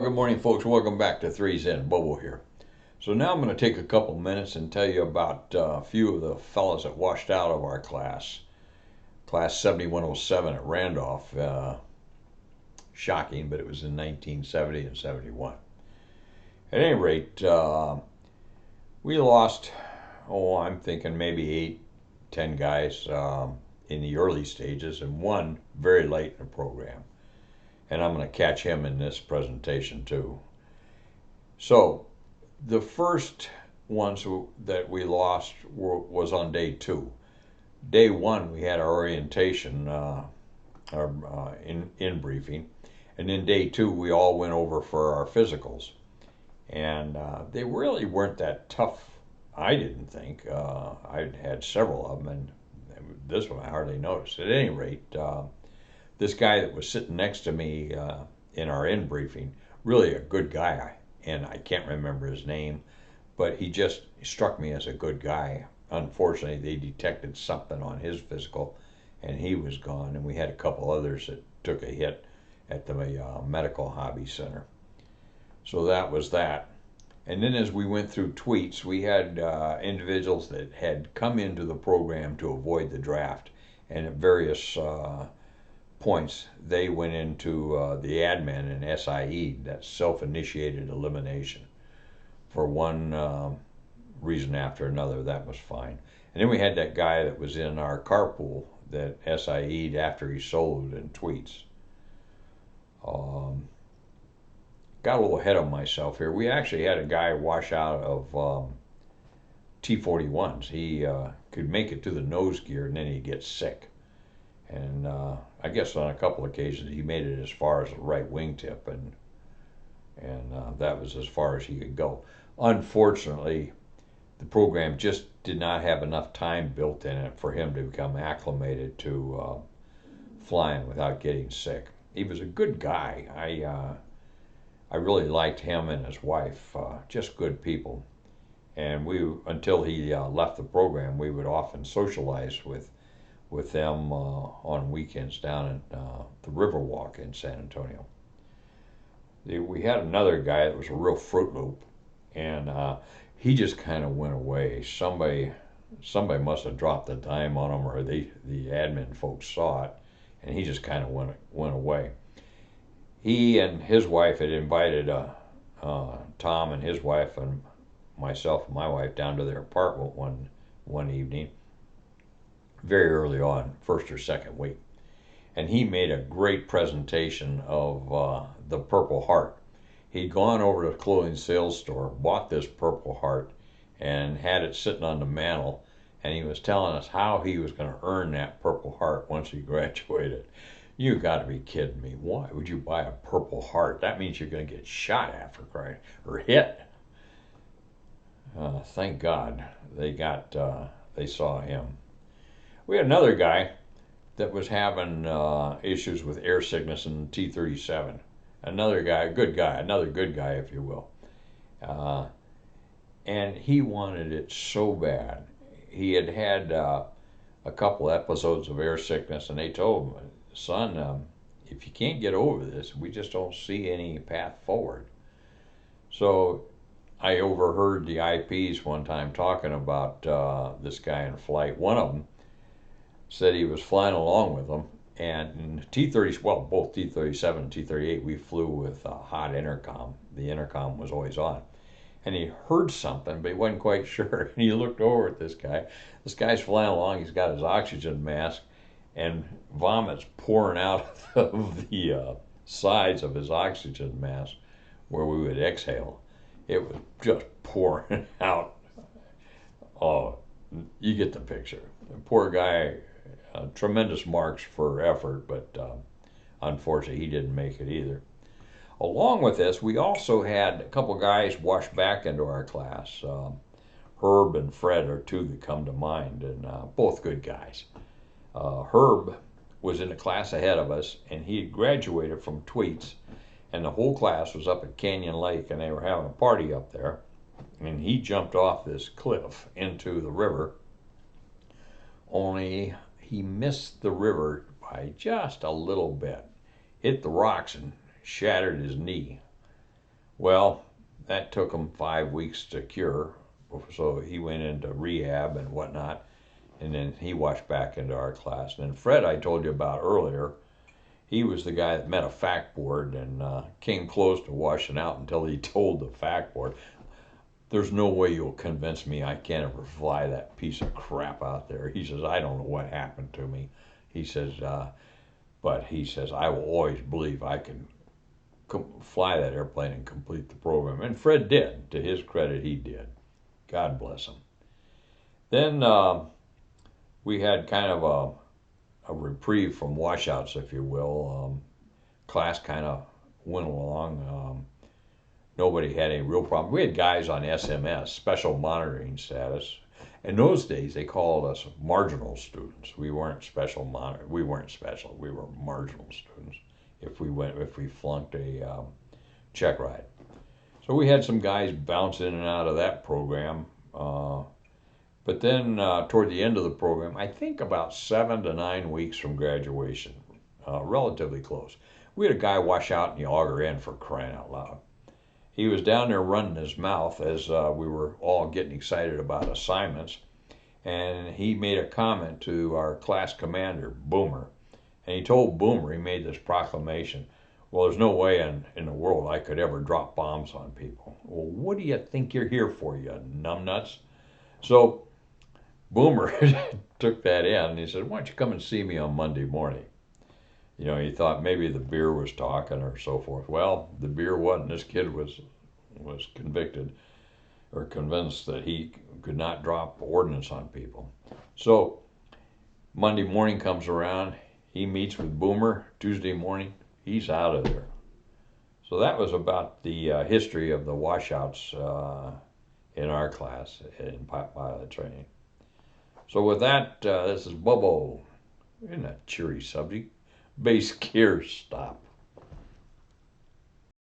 Good morning, folks. Welcome back to Threes In. Bobo here. So now I'm going to take a couple minutes and tell you about a few of the fellows that washed out of our class. Class 7107 at Randolph. Shocking, but it was in 1970 and 71. At any rate, we lost, I'm thinking maybe 8, 10 guys in the early stages and one very late in the program. And I'm going to catch him in this presentation too. So the first ones that we lost was on day 2. Day 1 we had our orientation, in briefing, and then day 2 we all went over for our physicals, and they really weren't that tough. I didn't think. I'd had several of them, and this one I hardly noticed. At any rate, this guy that was sitting next to me in our in briefing, really a good guy, and I can't remember his name, but he just struck me as a good guy. Unfortunately, they detected something on his physical, and he was gone, and we had a couple others that took a hit at the medical hobby center. So that was that. And then as we went through tweets, we had individuals that had come into the program to avoid the draft, and at various points they went into the admin and SIE, that's self-initiated elimination, for one reason after another. That was fine. And then we had that guy that was in our carpool that SIE'd after he sold in tweets. Got a little ahead of myself here. We actually had a guy wash out of T41s. He could make it to the nose gear and then he'd get sick. And I guess on a couple occasions he made it as far as the right wingtip, and that was as far as he could go. Unfortunately, the program just did not have enough time built in it for him to become acclimated to flying without getting sick. He was a good guy. I really liked him and his wife, just good people. And until he left the program, we would often socialize with them on weekends down at the Riverwalk in San Antonio. We had another guy that was a real Fruit Loop, and he just kind of went away. Somebody must have dropped the dime on him, or the admin folks saw it, and he just kind of went away. He and his wife had invited Tom and his wife and myself and my wife down to their apartment one evening, very early on, first or second week. And he made a great presentation of the Purple Heart. He'd gone over to a clothing sales store, bought this Purple Heart, and had it sitting on the mantle, and he was telling us how he was going to earn that Purple Heart once he graduated. You got to be kidding me. Why would you buy a Purple Heart? That means you're going to get shot at, for crying, or hit. Thank God they saw him. We had another guy that was having issues with air sickness in T-37. Another guy, another good guy, if you will. And he wanted it so bad. He had a couple episodes of air sickness, and they told him, son, if you can't get over this, we just don't see any path forward. So I overheard the IPs one time talking about this guy in flight. One of them said he was flying along with them, and both T-37 and T-38, we flew with a hot intercom. The intercom was always on. And he heard something, but he wasn't quite sure. And he looked over at this guy. This guy's flying along. He's got his oxygen mask, and vomit's pouring out of the sides of his oxygen mask where we would exhale. It was just pouring out. Oh, you get the picture. The poor guy, tremendous marks for effort, but unfortunately he didn't make it either. Along with this, we also had a couple guys wash back into our class. Herb and Fred are two that come to mind, and both good guys. Herb was in a class ahead of us, and he had graduated from Tweets, and the whole class was up at Canyon Lake, and they were having a party up there, and he jumped off this cliff into the river, only he missed the river by just a little bit, hit the rocks and shattered his knee. Well, that took him 5 weeks to cure. So he went into rehab and whatnot. And then he washed back into our class. And then Fred, I told you about earlier, he was the guy that met a fact board and came close to washing out until he told the fact board, "There's no way you'll convince me I can't ever fly that piece of crap out there." He says, "I don't know what happened to me." He says, but he says, "I will always believe I can fly that airplane and complete the program." And Fred did. To his credit, he did. God bless him. Then we had kind of a reprieve from washouts, if you will. Class kind of went along. Nobody had any real problem. We had guys on SMS, special monitoring status. In those days, they called us marginal students. We weren't special We weren't special. We were marginal students. If we flunked a check ride. So we had some guys bounce in and out of that program. But then toward the end of the program, I think about 7 to 9 weeks from graduation, relatively close, we had a guy wash out in the auger end, for crying out loud. He was down there running his mouth as we were all getting excited about assignments, and he made a comment to our class commander, Boomer. And he told Boomer, he made this proclamation, "Well, there's no way in the world I could ever drop bombs on people." Well, what do you think you're here for, you numbnuts? So Boomer took that in and he said, "Why don't you come and see me on Monday morning?" You know, he thought maybe the beer was talking or so forth. Well, the beer wasn't. This kid was convicted or convinced that he could not drop ordnance on people. So Monday morning comes around. He meets with Boomer. Tuesday morning, he's out of there. So that was about the history of the washouts in our class in pilot training. So with that, this is Bubbo. Isn't that a cheery subject? Base gear stop.